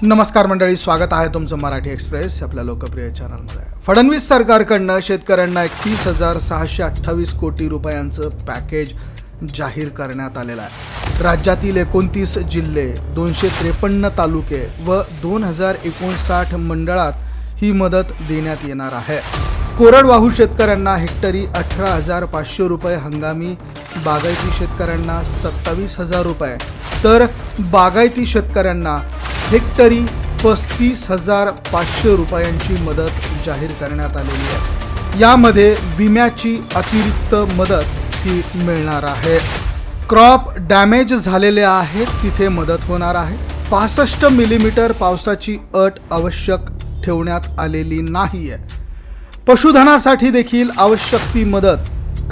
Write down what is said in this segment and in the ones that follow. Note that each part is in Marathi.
नमस्कार मंडळी, स्वागत आहे तुमचं मराठी एक्सप्रेस आपल्या लोकप्रिय चॅनलमध्ये। फडणवीस सरकारकडनं शेतकऱ्यांना 31,628 कोटी रुपयांचं पॅकेज जाहीर करण्यात आलेलं आहे। राज्यातील 29 जिल्हे, 253 तालुके व 2059 मंडळात ही मदत देण्यात येणार आहे। कोरडवाहू शेतकऱ्यांना हेक्टरी 18,500 रुपये, हंगामी बागायती शेतकऱ्यांना 27,000 रुपये, तर बागायती शेतकऱ्यांना हेक्टरी 35,500 रुपयांची मदत जाहीर करण्यात आलेली आहे। यामध्ये विम्याची अतिरिक्त मदत ही मिळणार आहे। क्रॉप डॅमेज झालेले आहेत तिथे मदत होणार आहे। 65 मिलीमीटर पावसाची अट आवश्यक ठेवण्यात आलेली नाही आहे। पशुधनासाठी देखील आवश्यक ती मदत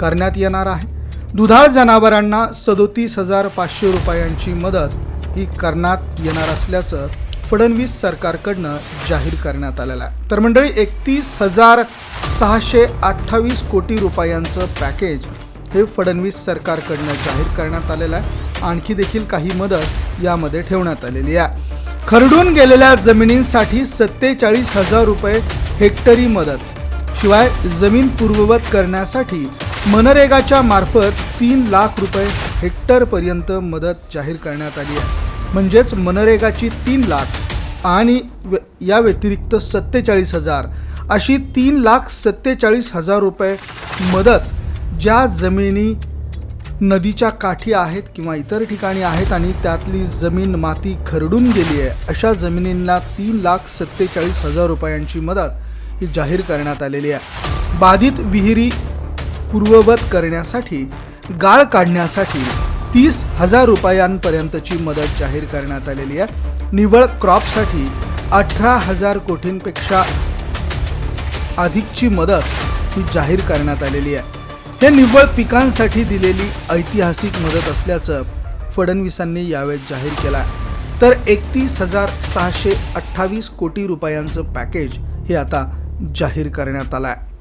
करण्यात येणार आहे। दुधाळ जनावरांना 37,500 रुपयांची मदत ही करण्यात येणार असल्याचं फडणवीस सरकारकडनं जाहीर करण्यात आलेलं आहे। तर मंडळी, 31,628 कोटी रुपयांचं पॅकेज हे फडणवीस सरकारकडनं जाहीर करण्यात आलेलं आहे। आणखी देखील काही मदत यामध्ये ठेवण्यात आलेली आहे। खरडून गेलेल्या जमिनींसाठी 47,000 रुपये हेक्टरी मदत, शिवाय जमीन पूर्ववत करण्यासाठी मनरेगाच्या मार्फत 3 लाख रुपये हेक्टरपर्यंत मदत जाहीर करण्यात आली आहे। म्हणजेच मनरेगाची 3 लाख आणि या व्यतिरिक्त 47,000 अशी 3,47,000 रुपये मदत ज्या जमिनी नदीच्या काठी आहेत किंवा इतर ठिकाणी आहेत आणि त्यातली जमीन माती खरडून गेली आहे, अशा जमिनींना 3,47,000 रुपयांची मदत ही जाहीर करण्यात आलेली आहे। बाधित विहिरी पूर्ववत करण्यासाठी, गाळ काढण्यासाठी 30,000 रुपयांपर्यंतची मदत जाहीर करण्यात आलेली आहे। निव्वळ क्रॉपसाठी 18,000 कोटींपेक्षा अधिकची मदत ही जाहीर करण्यात आलेली आहे। हे निव्वळ पिकांसाठी दिलेली ऐतिहासिक मदत असल्याचं फडणवीसांनी यावेळी जाहीर केलं आहे। तर 31,628 कोटी रुपयांचं पॅकेज हे आता जाहीर करण्यात आलं आहे।